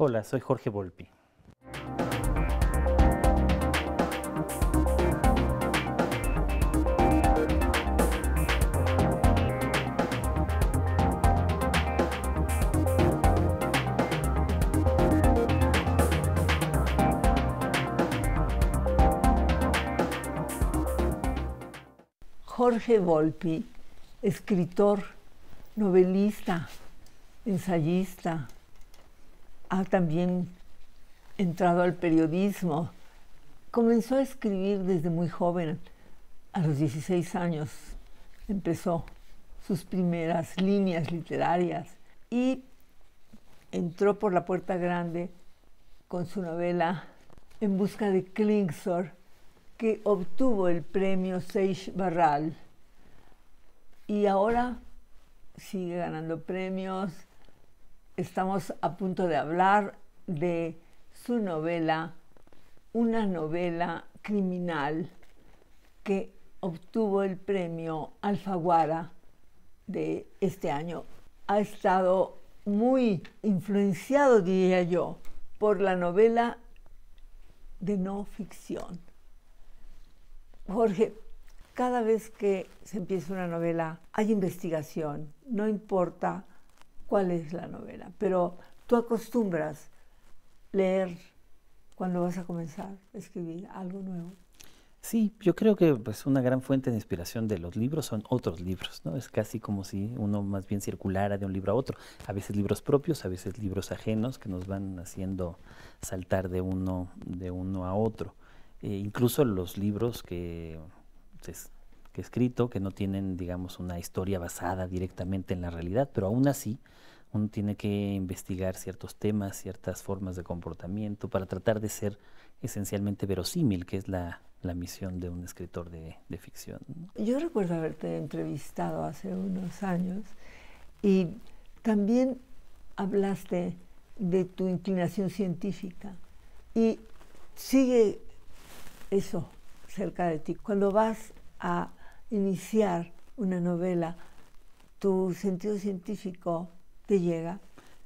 Hola, soy Jorge Volpi. Jorge Volpi, escritor, novelista, ensayista, ha también entrado al periodismo. Comenzó a escribir desde muy joven, a los 16 años. Empezó sus primeras líneas literarias y entró por la puerta grande con su novela En busca de Klingsor, que obtuvo el premio Seix Barral. Y ahora sigue ganando premios. Estamos a punto de hablar de su novela, una novela criminal que obtuvo el premio Alfaguara de este año. Ha estado muy influenciado, diría yo, por la novela de no ficción. Jorge, cada vez que se empieza una novela hay investigación, no importa cuál es la novela, pero tú acostumbras leer cuando vas a comenzar a escribir algo nuevo. Sí, yo creo que pues, una gran fuente de inspiración de los libros son otros libros, ¿no? Es casi como si uno más bien circulara de un libro a otro. A veces libros propios, a veces libros ajenos que nos van haciendo saltar de uno a otro. Incluso los libros que he escrito, que no tienen, digamos, una historia basada directamente en la realidad, pero aún así uno tiene que investigar ciertos temas, ciertas formas de comportamiento para tratar de ser esencialmente verosímil, que es la misión de un escritor de ficción, ¿no? Yo recuerdo haberte entrevistado hace unos años y también hablaste de tu inclinación científica y sigue eso cerca de ti. Cuando vas a iniciar una novela, ¿tu sentido científico te llega?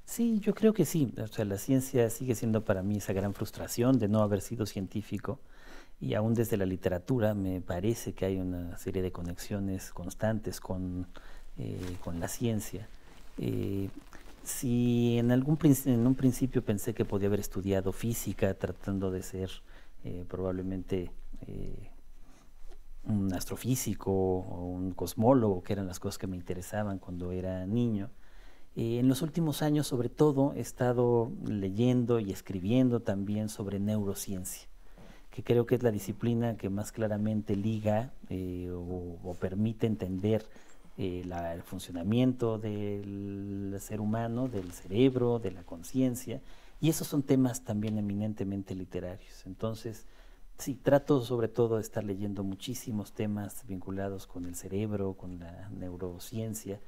Sí, yo creo que sí. O sea, la ciencia sigue siendo para mí esa gran frustración de no haber sido científico. Y aún desde la literatura me parece que hay una serie de conexiones constantes con la ciencia. Eh, si en un principio pensé que podía haber estudiado física tratando de ser probablemente un astrofísico o un cosmólogo, que eran las cosas que me interesaban cuando era niño, en los últimos años, sobre todo, he estado leyendo y escribiendo también sobre neurociencia, que creo que es la disciplina que más claramente liga o permite entender el funcionamiento del ser humano, del cerebro, de la conciencia, y esos son temas también eminentemente literarios. Entonces, sí, trato sobre todo de estar leyendo muchísimos temas vinculados con el cerebro, con la neurociencia,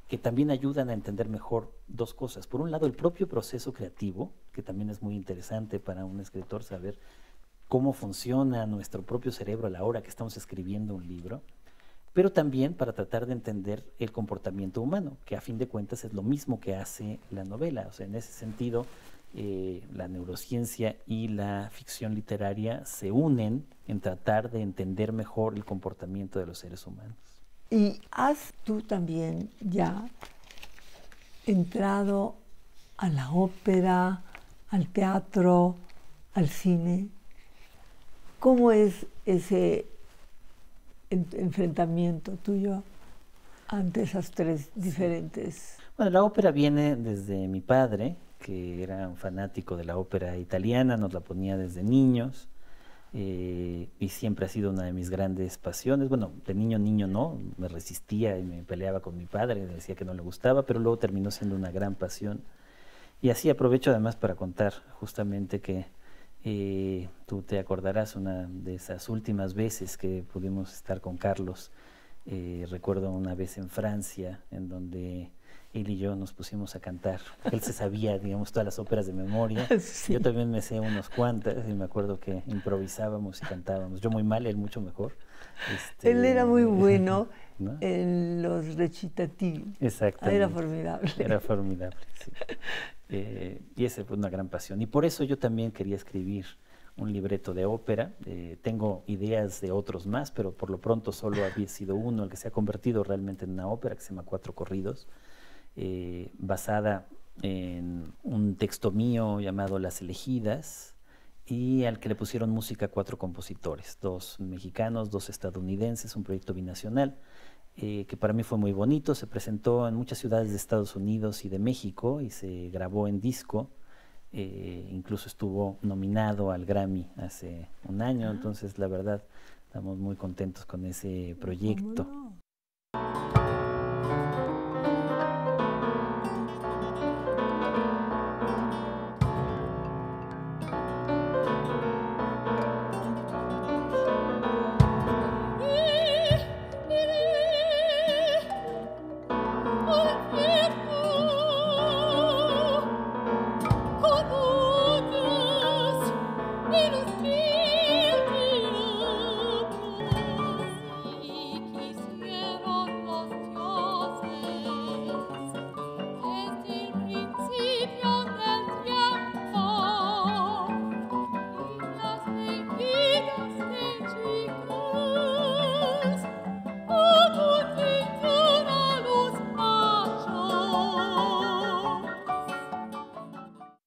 que también ayudan a entender mejor dos cosas. Por un lado, el propio proceso creativo, que también es muy interesante para un escritor saber cómo funciona nuestro propio cerebro a la hora que estamos escribiendo un libro, pero también para tratar de entender el comportamiento humano, que a fin de cuentas es lo mismo que hace la novela. O sea, en ese sentido, la neurociencia y la ficción literaria se unen en tratar de entender mejor el comportamiento de los seres humanos. ¿Y has tú también ya entrado a la ópera, al teatro, al cine? ¿Cómo es ese enfrentamiento tuyo ante esas tres diferentes? Bueno, la ópera viene desde mi padre, que era un fanático de la ópera italiana, nos la ponía desde niños. Y siempre ha sido una de mis grandes pasiones. Bueno, de niño no, me resistía y me peleaba con mi padre, decía que no le gustaba, pero luego terminó siendo una gran pasión. Y así aprovecho además para contar justamente que tú te acordarás una de esas últimas veces que pudimos estar con Carlos. Recuerdo una vez en Francia, en donde él y yo nos pusimos a cantar. Él se sabía, digamos, todas las óperas de memoria. Sí. Yo también me sé unos cuantas y me acuerdo que improvisábamos y cantábamos. Yo muy mal, él mucho mejor. Él era muy bueno ¿no? en los recitativos. Exactamente. Era formidable. Era formidable, sí. Y esa fue una gran pasión. Y por eso yo también quería escribir un libreto de ópera. Tengo ideas de otros más, pero por lo pronto solo había sido uno, el que se ha convertido realmente en una ópera, que se llama Cuatro Corridos, basada en un texto mío llamado Las Elegidas, y al que le pusieron música 4 compositores, 2 mexicanos, 2 estadounidenses, un proyecto binacional, que para mí fue muy bonito. Se presentó en muchas ciudades de Estados Unidos y de México y se grabó en disco. Incluso estuvo nominado al Grammy hace un año, entonces la verdad estamos muy contentos con ese proyecto. ¿Cómo no?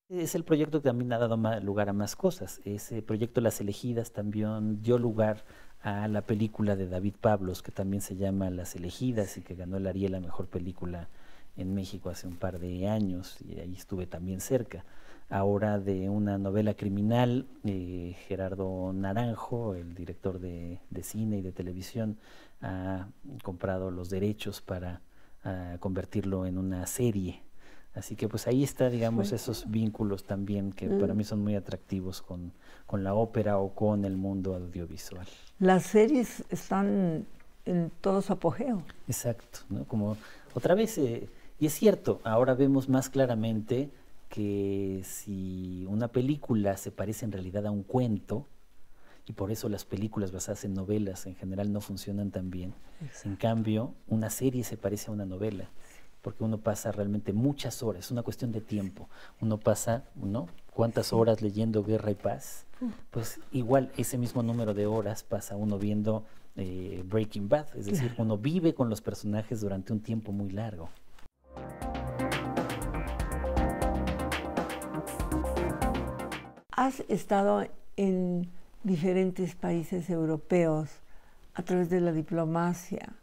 Es el proyecto que también ha dado lugar a más cosas. Ese proyecto Las Elegidas también dio lugar a la película de David Pablos, que también se llama Las Elegidas y que ganó el Ariel a Mejor Película en México hace un par de años, y ahí estuve también cerca. Ahora de una novela criminal, Gerardo Naranjo, el director de cine y de televisión, ha comprado los derechos para convertirlo en una serie. Así que pues ahí está, digamos, esos vínculos también que para mí son muy atractivos con la ópera o con el mundo audiovisual. Las series están en todo su apogeo. Exacto, ¿no? Como otra vez, y es cierto, ahora vemos más claramente que si una película se parece en realidad a un cuento, y por eso las películas basadas en novelas en general no funcionan tan bien. Exacto. En cambio, una serie se parece a una novela, porque uno pasa realmente muchas horas, es una cuestión de tiempo. Uno pasa, ¿no? ¿Cuántas horas leyendo Guerra y Paz? Pues igual ese mismo número de horas pasa uno viendo Breaking Bad, es decir, uno vive con los personajes durante un tiempo muy largo. Has estado en diferentes países europeos a través de la diplomacia.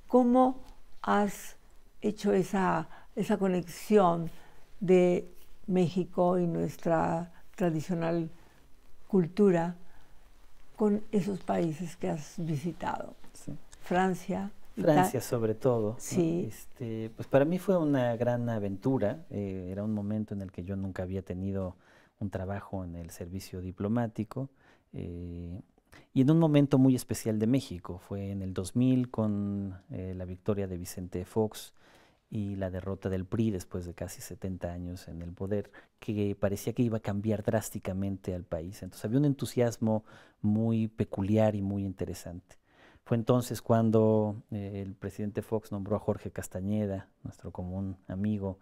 ¿Cómo has hecho esa conexión de México y nuestra tradicional cultura con esos países que has visitado? Sí. Francia. Francia sobre todo. Sí. ¿No? Pues para mí fue una gran aventura. Era un momento en el que yo nunca había tenido un trabajo en el servicio diplomático. Y en un momento muy especial de México, fue en el 2000 con la victoria de Vicente Fox y la derrota del PRI después de casi 70 años en el poder, que parecía que iba a cambiar drásticamente al país. Entonces había un entusiasmo muy peculiar y muy interesante. Fue entonces cuando el presidente Fox nombró a Jorge Castañeda, nuestro común amigo,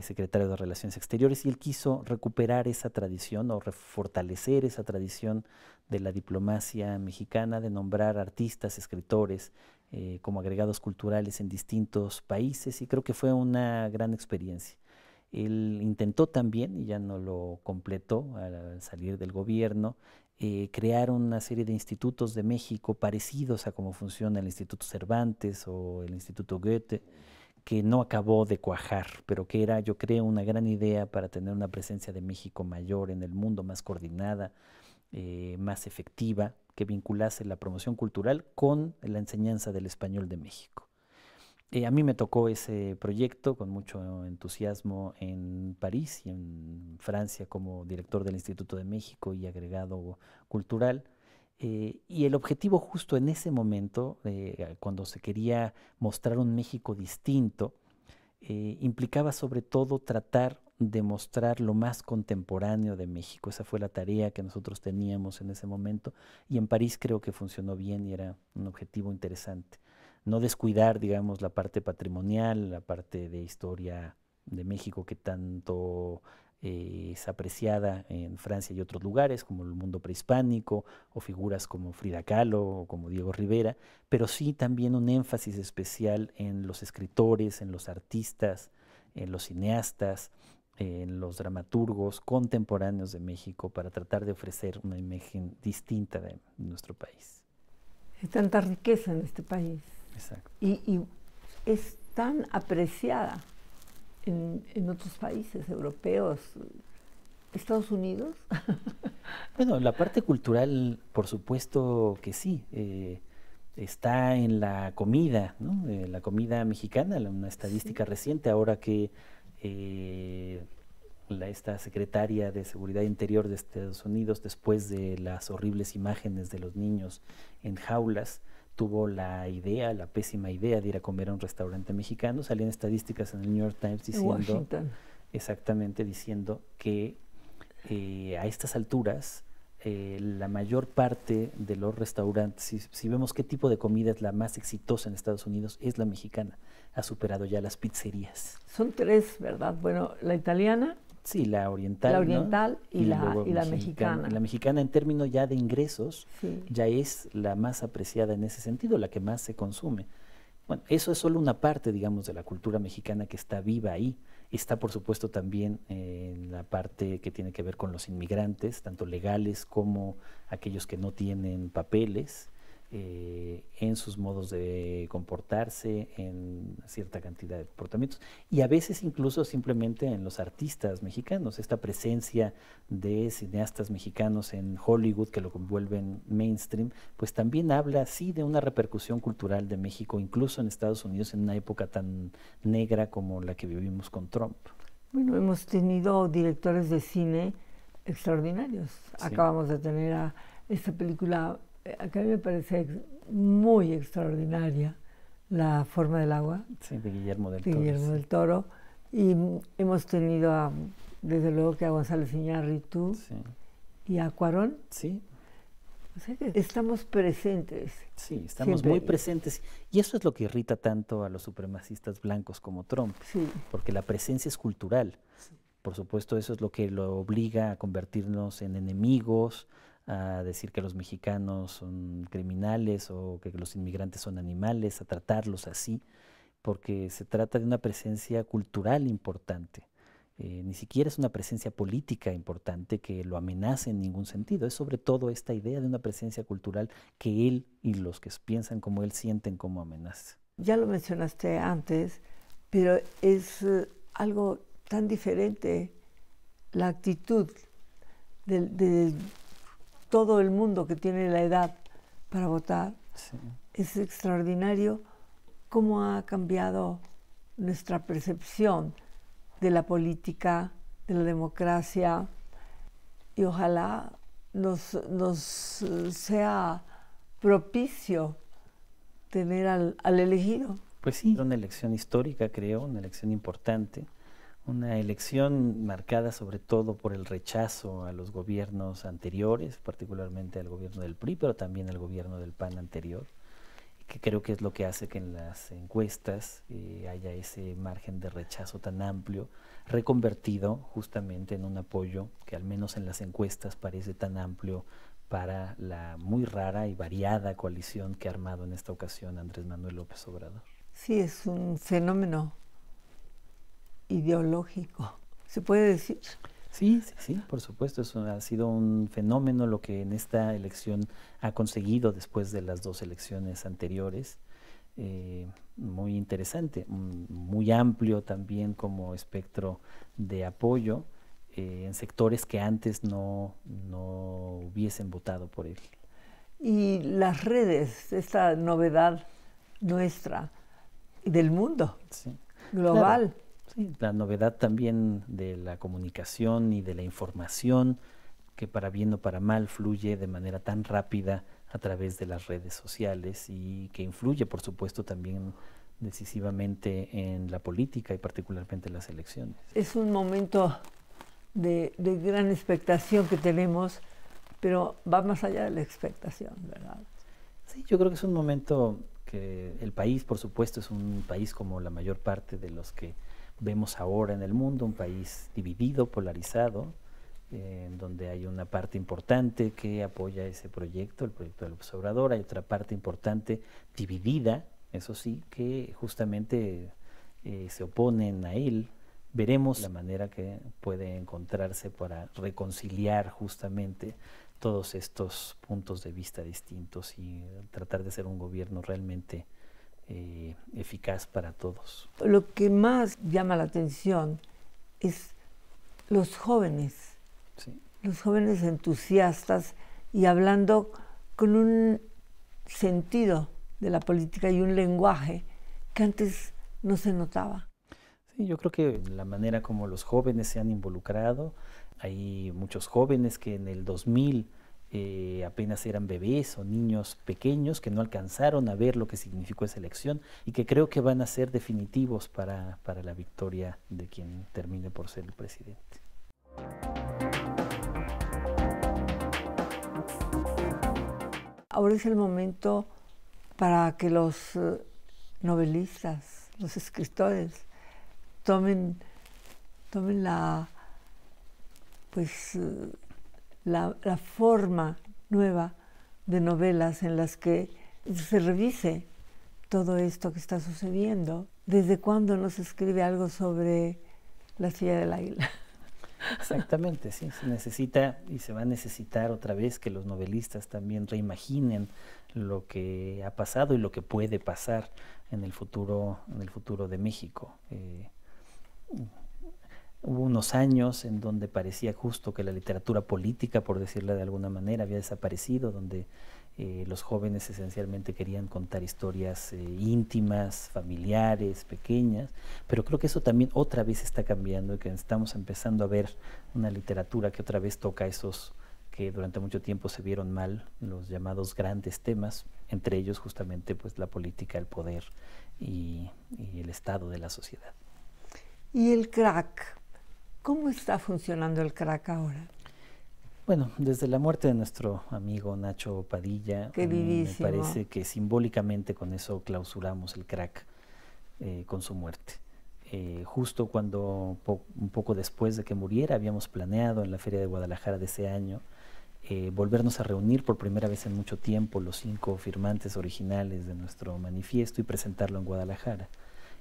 secretario de Relaciones Exteriores, y él quiso recuperar esa tradición o fortalecer esa tradición de la diplomacia mexicana de nombrar artistas, escritores como agregados culturales en distintos países, y creo que fue una gran experiencia. Él intentó también, y ya no lo completó al salir del gobierno, crear una serie de institutos de México parecidos a cómo funciona el Instituto Cervantes o el Instituto Goethe, que no acabó de cuajar, pero que era, yo creo, una gran idea para tener una presencia de México mayor en el mundo, más coordinada, más efectiva, que vinculase la promoción cultural con la enseñanza del español de México. A mí me tocó ese proyecto con mucho entusiasmo en París y en Francia como director del Instituto de México y agregado cultural. Y el objetivo justo en ese momento, cuando se quería mostrar un México distinto, implicaba sobre todo tratar de mostrar lo más contemporáneo de México. Esa fue la tarea que nosotros teníamos en ese momento y en París creo que funcionó bien y era un objetivo interesante. No descuidar, digamos, la parte patrimonial, la parte de historia de México que tanto es apreciada en Francia y otros lugares, como el mundo prehispánico, o figuras como Frida Kahlo o como Diego Rivera, pero sí también un énfasis especial en los escritores, en los artistas, en los cineastas, en los dramaturgos contemporáneos de México para tratar de ofrecer una imagen distinta de nuestro país. Hay tanta riqueza en este país. Exacto. Y es tan apreciada en otros países europeos, Estados Unidos. Bueno, la parte cultural, por supuesto que sí. Está en la comida, ¿no? La comida mexicana, una estadística reciente, ahora que esta secretaria de Seguridad Interior de Estados Unidos, después de las horribles imágenes de los niños en jaulas, tuvo la idea, la pésima idea de ir a comer a un restaurante mexicano. Salían estadísticas en el New York Times diciendo, exactamente, diciendo que a estas alturas la mayor parte de los restaurantes, si vemos qué tipo de comida es la más exitosa en Estados Unidos, es la mexicana. Ha superado ya las pizzerías. Son tres, ¿verdad? Bueno, la italiana. Sí, la oriental. La oriental, ¿no? y la mexicana. La mexicana, en términos ya de ingresos, sí, ya es la más apreciada en ese sentido, la que más se consume. Bueno, eso es solo una parte, digamos, de la cultura mexicana que está viva ahí. Está, por supuesto, también en la parte que tiene que ver con los inmigrantes, tanto legales como aquellos que no tienen papeles, en sus modos de comportarse, en cierta cantidad de comportamientos, y a veces incluso simplemente en los artistas mexicanos, esta presencia de cineastas mexicanos en Hollywood que lo vuelven mainstream, pues también habla, sí, de una repercusión cultural de México, incluso en Estados Unidos, en una época tan negra como la que vivimos con Trump. Bueno, hemos tenido directores de cine extraordinarios. Sí. Acabamos de tener a esta película que a mí me parece muy extraordinaria, La forma del agua. Sí, de Guillermo del Toro. Guillermo del Toro. Y hemos tenido, desde luego, que a González Iñárritu, sí, y a Cuarón. Sí. O sea que estamos presentes. Sí, estamos siempre muy presentes. Y eso es lo que irrita tanto a los supremacistas blancos como Trump. Sí. Porque la presencia es cultural. Sí. Por supuesto, eso es lo que lo obliga a convertirnos en enemigos, a decir que los mexicanos son criminales o que los inmigrantes son animales, a tratarlos así, porque se trata de una presencia cultural importante. Ni siquiera es una presencia política importante que lo amenace en ningún sentido. Es sobre todo esta idea de una presencia cultural que él y los que piensan como él sienten como amenaza. Ya lo mencionaste antes, pero es algo tan diferente la actitud de todo el mundo que tiene la edad para votar. Sí. Es extraordinario cómo ha cambiado nuestra percepción de la política, de la democracia, y ojalá nos sea propicio tener al elegido. Pues sí, una elección histórica, creo, una elección importante. Una elección marcada sobre todo por el rechazo a los gobiernos anteriores, particularmente al gobierno del PRI, pero también al gobierno del PAN anterior, que creo que es lo que hace que en las encuestas haya ese margen de rechazo tan amplio, reconvertido justamente en un apoyo que al menos en las encuestas parece tan amplio para la muy rara y variada coalición que ha armado en esta ocasión Andrés Manuel López Obrador. Sí, es un fenómeno ideológico, ¿se puede decir? Sí, sí, sí, por supuesto, eso ha sido un fenómeno lo que en esta elección ha conseguido después de las dos elecciones anteriores, muy interesante, muy amplio también como espectro de apoyo en sectores que antes no hubiesen votado por él. Y las redes, esta novedad nuestra y del mundo, sí, global. Claro. Sí, la novedad también de la comunicación y de la información que para bien o para mal fluye de manera tan rápida a través de las redes sociales y que influye, por supuesto, también decisivamente en la política y particularmente en las elecciones. Es un momento de gran expectación que tenemos, pero va más allá de la expectación, ¿verdad? Sí, yo creo que es un momento que el país, por supuesto, es un país como la mayor parte de los que vemos ahora en el mundo, un país dividido, polarizado, en donde hay una parte importante que apoya ese proyecto, el proyecto del López Obrador, hay otra parte importante dividida, eso sí, que justamente se oponen a él. Veremos la manera que puede encontrarse para reconciliar justamente todos estos puntos de vista distintos y tratar de ser un gobierno realmente eficaz para todos. Lo que más llama la atención es los jóvenes. Sí. Los jóvenes entusiastas y hablando con un sentido de la política y un lenguaje que antes no se notaba. Sí, yo creo que la manera como los jóvenes se han involucrado, hay muchos jóvenes que en el 2000 apenas eran bebés o niños pequeños que no alcanzaron a ver lo que significó esa elección y que creo que van a ser definitivos para la victoria de quien termine por ser el presidente. Ahora es el momento para que los novelistas, los escritores, tomen la forma nueva de novelas en las que se revise todo esto que está sucediendo. ¿Desde cuándo no se escribe algo sobre la silla del águila? Exactamente, sí, se necesita y se va a necesitar otra vez que los novelistas también reimaginen lo que ha pasado y lo que puede pasar en el futuro de México. Hubo unos años en donde parecía justo que la literatura política, por decirlo de alguna manera, había desaparecido, donde los jóvenes esencialmente querían contar historias íntimas, familiares, pequeñas, pero creo que eso también otra vez está cambiando y que estamos empezando a ver una literatura que otra vez toca esos que durante mucho tiempo se vieron mal, los llamados grandes temas, entre ellos justamente pues la política, el poder y el estado de la sociedad. ¿Y el crack? ¿Cómo está funcionando el crack ahora? Bueno, desde la muerte de nuestro amigo Nacho Padilla, me parece que simbólicamente con eso clausuramos el crack con su muerte. Justo cuando, un poco después de que muriera, habíamos planeado en la Feria de Guadalajara de ese año volvernos a reunir por primera vez en mucho tiempo los 5 firmantes originales de nuestro manifiesto y presentarlo en Guadalajara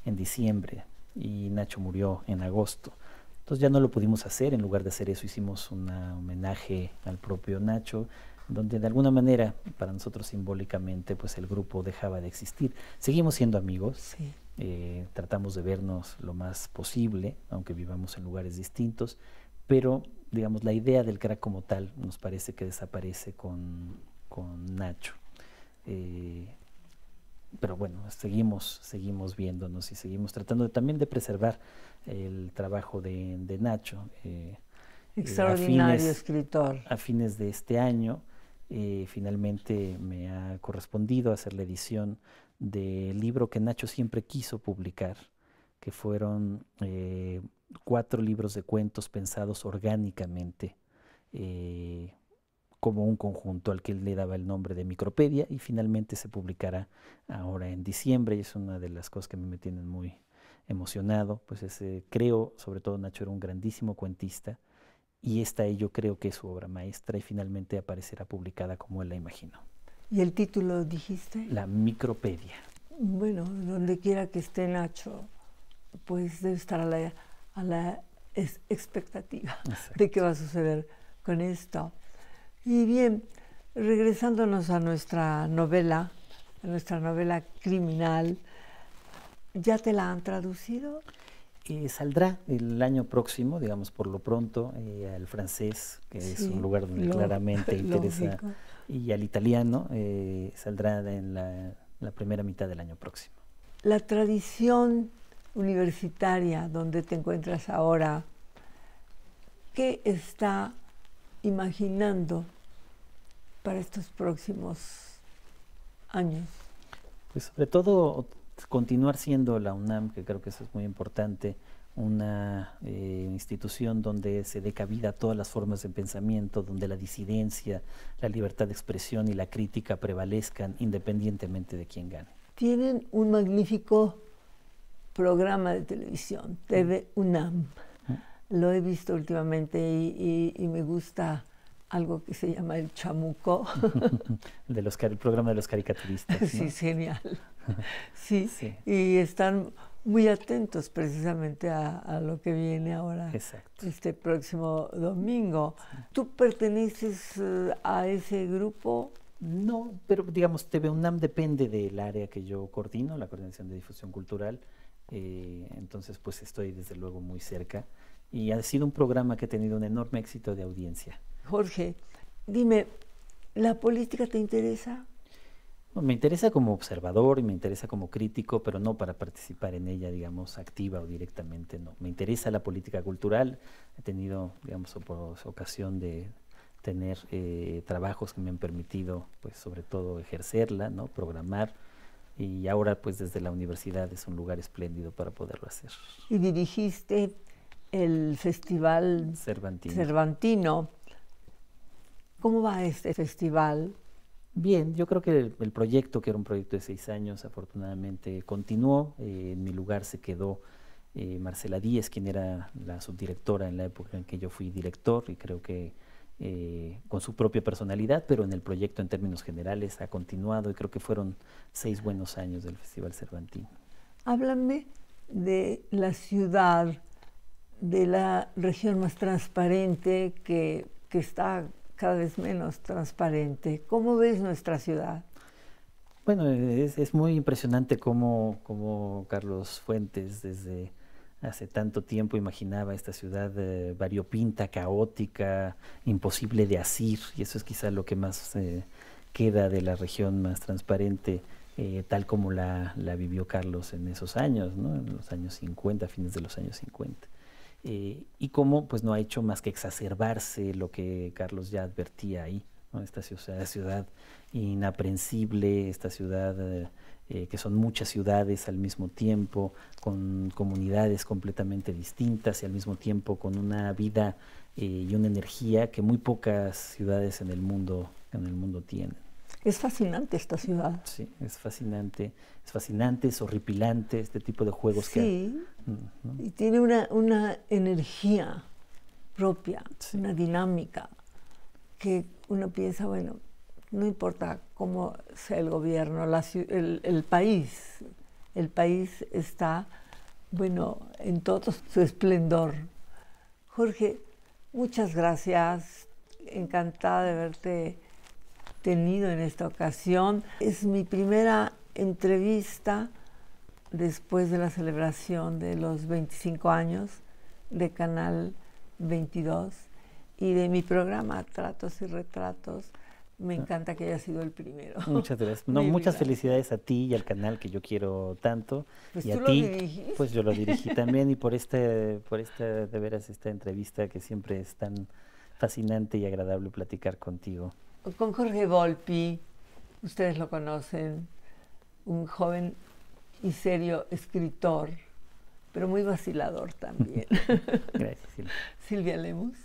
en diciembre, y Nacho murió en agosto. Entonces ya no lo pudimos hacer. En lugar de hacer eso hicimos un homenaje al propio Nacho, donde de alguna manera, para nosotros simbólicamente, pues el grupo dejaba de existir. Seguimos siendo amigos, sí. Tratamos de vernos lo más posible, aunque vivamos en lugares distintos, pero digamos la idea del crack como tal nos parece que desaparece con Nacho. Pero bueno, seguimos viéndonos y seguimos tratando también de preservar el trabajo de Nacho. Extraordinario escritor. A fines de este año, finalmente me ha correspondido hacer la edición del libro que Nacho siempre quiso publicar, que fueron 4 libros de cuentos pensados orgánicamente, como un conjunto al que él le daba el nombre de Micropedia, y finalmente se publicará ahora en diciembre, y es una de las cosas que me tienen muy emocionado. Pues creo, sobre todo Nacho era un grandísimo cuentista, y esta yo creo que es su obra maestra, y finalmente aparecerá publicada como él la imaginó. ¿Y el título dijiste? La Micropedia. Bueno, donde quiera que esté Nacho, pues debe estar a la expectativa. Exacto. De qué va a suceder con esto. Y bien, regresándonos a nuestra novela criminal, ¿ya te la han traducido? Saldrá el año próximo, digamos por lo pronto, al francés, que sí, es un lugar donde claramente interesa, y al italiano, saldrá en la primera mitad del año próximo. La tradición universitaria donde te encuentras ahora, ¿qué está imaginando para estos próximos años? Pues sobre todo continuar siendo la UNAM, que creo que eso es muy importante, una institución donde se dé cabida a todas las formas de pensamiento, donde la disidencia, la libertad de expresión y la crítica prevalezcan independientemente de quién gane. Tienen un magnífico programa de televisión, TV UNAM. Lo he visto últimamente y me gusta algo que se llama El Chamuco. El programa de los caricaturistas, ¿no? Sí, es genial. Sí, sí, y están muy atentos precisamente a lo que viene ahora. Exacto. Este próximo domingo. Sí. ¿Tú perteneces a ese grupo? No, pero digamos, TV UNAM depende del área que yo coordino, la Coordinación de Difusión Cultural. Entonces, pues estoy desde luego muy cerca. Y ha sido un programa que ha tenido un enorme éxito de audiencia. Jorge, dime, ¿la política te interesa? Bueno, me interesa como observador y me interesa como crítico, pero no para participar en ella, digamos, activa o directamente, no. Me interesa la política cultural. He tenido, digamos, ocasión de tener trabajos que me han permitido, pues, sobre todo ejercerla, ¿no? Programar. Y ahora, pues, desde la universidad es un lugar espléndido para poderlo hacer. Y dirigiste el Festival Cervantino. ¿Cómo va este festival? Bien, yo creo que el proyecto, que era un proyecto de 6 años, afortunadamente continuó. En mi lugar se quedó Marcela Díez, quien era la subdirectora en la época en que yo fui director, y creo que con su propia personalidad, pero en el proyecto en términos generales ha continuado, y creo que fueron 6 buenos años del Festival Cervantino. Háblame de la ciudad, de la región más transparente que está cada vez menos transparente. ¿Cómo ves nuestra ciudad? Bueno, es muy impresionante cómo Carlos Fuentes desde hace tanto tiempo imaginaba esta ciudad variopinta, caótica, imposible de asir, y eso es quizá lo que más queda de la región más transparente, tal como la vivió Carlos en esos años, ¿no? En los años 50, fines de los años 50. Y cómo pues no ha hecho más que exacerbarse lo que Carlos ya advertía ahí, ¿no? Esta ciudad inaprensible, esta ciudad que son muchas ciudades al mismo tiempo, con comunidades completamente distintas y al mismo tiempo con una vida y una energía que muy pocas ciudades en el mundo tienen. Es fascinante esta ciudad. Sí, es fascinante, es horripilante este tipo de juegos. Sí, y tiene una energía propia, sí, una dinámica que uno piensa, bueno, no importa cómo sea el gobierno, el país está, bueno, en todo su esplendor. Jorge, muchas gracias, encantada de verte tenido en esta ocasión. Es mi primera entrevista después de la celebración de los 25 años de Canal 22 y de mi programa Tratos y Retratos. Me encanta que haya sido el primero. Muchas gracias. No, muchas felicidades a ti y al canal que yo quiero tanto. Pues y tú a lo ti, dirigiste. pues yo lo dirigí también, y por esta de veras esta entrevista que siempre es tan fascinante y agradable platicar contigo. Con Jorge Volpi, ustedes lo conocen, un joven y serio escritor, pero muy vacilador también. Gracias, Silvia. Silvia Lemus.